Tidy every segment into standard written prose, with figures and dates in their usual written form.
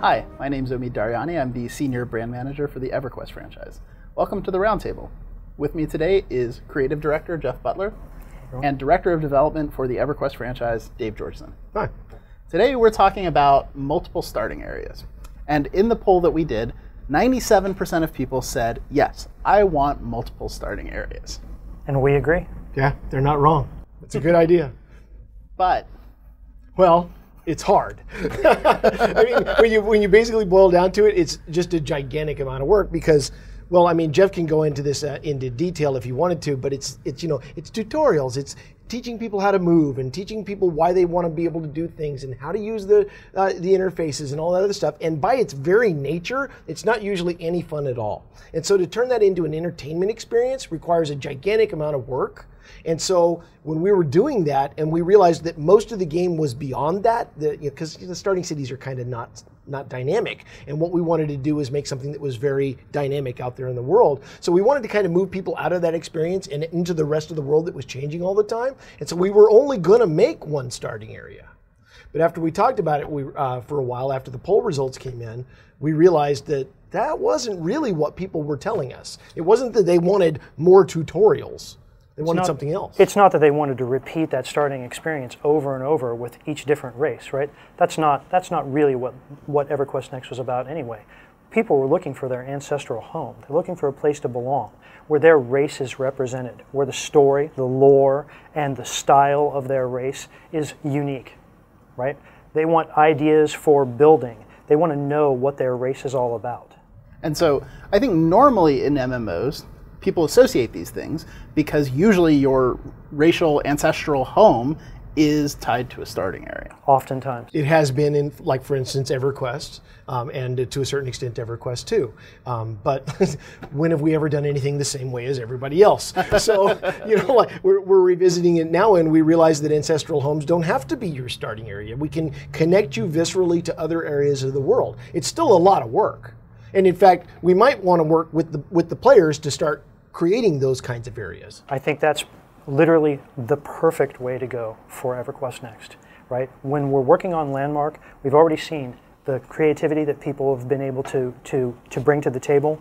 Hi, my name is Omid Daryani. I'm the Senior Brand Manager for the EverQuest franchise. Welcome to the Roundtable. With me today is Creative Director Jeff Butler and Director of Development for the EverQuest franchise, Dave Georgeson. Hi. Today we're talking about multiple starting areas. And in the poll that we did, 97% of people said, yes, I want multiple starting areas. And we agree. Yeah, they're not wrong. It's a good idea. But, well, it's hard. I mean, when you basically boil down to it, it's just a gigantic amount of work because, well, I mean, Jeff can go into this into detail if he wanted to, but it's tutorials. It's teaching people how to move and teaching people why they want to be able to do things and how to use the interfaces and all that other stuff. And by its very nature, it's not usually any fun at all. And so to turn that into an entertainment experience requires a gigantic amount of work. And so when we were doing that and we realized that most of the game was beyond that, because the starting cities are kind of not dynamic. And what we wanted to do is make something that was very dynamic out there in the world. So we wanted to kind of move people out of that experience and into the rest of the world that was changing all the time. And so we were only going to make one starting area. But after we talked about it for a while, after the poll results came in, we realized that that wasn't really what people were telling us. It wasn't that they wanted more tutorials. They wanted something else. It's not that they wanted to repeat that starting experience over and over with each different race, right? That's not really what EverQuest Next was about anyway. People were looking for their ancestral home. They're looking for a place to belong, where their race is represented, where the story, the lore, and the style of their race is unique, right? They want ideas for building. They want to know what their race is all about. and so I think normally in MMOs, people associate these things because usually your racial ancestral home is tied to a starting area. Oftentimes. It has been in, like, for instance, EverQuest, and to a certain extent EverQuest 2. But when have we ever done anything the same way as everybody else? So, like, we're revisiting it now, and we realize that ancestral homes don't have to be your starting area. We can connect you viscerally to other areas of the world. It's still a lot of work. And in fact, we might want to work with the players to start creating those kinds of areas. I think that's literally the perfect way to go for EverQuest Next, right? When we're working on Landmark, we've already seen the creativity that people have been able to bring to the table.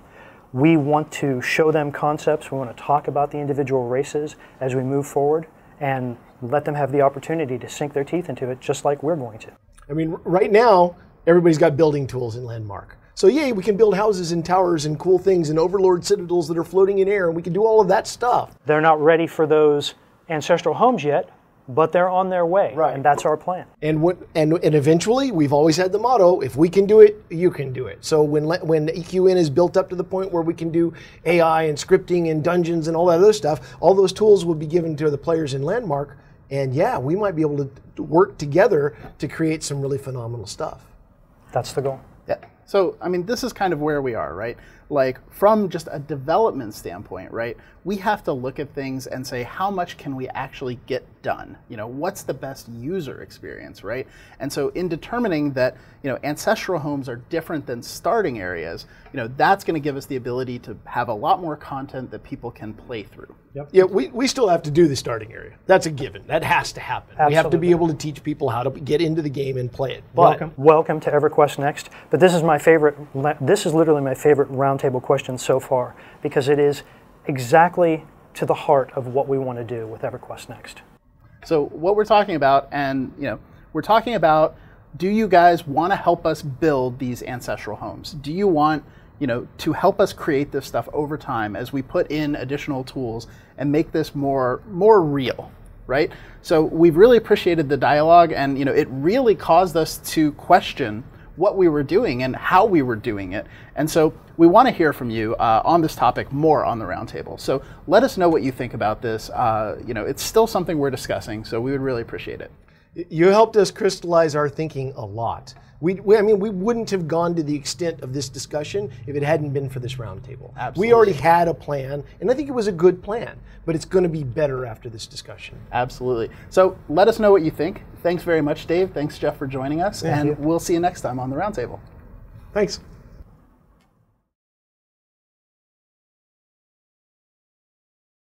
We want to show them concepts. We want to talk about the individual races as we move forward and let them have the opportunity to sink their teeth into it just like we're going to. I mean, right now, everybody's got building tools in Landmark. So yay, we can build houses and towers and cool things and overlord citadels that are floating in air, and we can do all of that stuff. They're not ready for those ancestral homes yet, but they're on their way, right. And that's our plan. And eventually, we've always had the motto, if we can do it, you can do it. So when EQN is built up to the point where we can do AI and scripting and dungeons and all that other stuff, all those tools will be given to the players in Landmark, and yeah, we might be able to work together to create some really phenomenal stuff. That's the goal. Yeah. So, I mean, this is kind of where we are, right? Like, from just a development standpoint, right? We have to look at things and say, how much can we actually get done? What's the best user experience, right? And so in determining that, ancestral homes are different than starting areas, that's going to give us the ability to have a lot more content that people can play through. Yep. Yeah, we still have to do the starting area. That's a given. That has to happen. Absolutely. We have to be able to teach people how to get into the game and play it. But Welcome to EverQuest Next. But this is my favorite. This is literally my favorite roundtable question so far because it is exactly to the heart of what we want to do with EverQuest Next. So what we're talking about, and we're talking about, do you guys want to help us build these ancestral homes? Do you want to help us create this stuff over time as we put in additional tools and make this more real, right? So we've really appreciated the dialogue, and it really caused us to question what we were doing and how we were doing it. And so we want to hear from you on this topic more on the roundtable. So let us know what you think about this. It's still something we're discussing, so we would really appreciate it. You helped us crystallize our thinking a lot. We wouldn't have gone to the extent of this discussion if it hadn't been for this roundtable. Absolutely. We already had a plan, and I think it was a good plan, but it's going to be better after this discussion. Absolutely. So let us know what you think. Thanks very much, Dave. Thanks, Jeff, for joining us, and we'll see you next time on the roundtable. Thanks.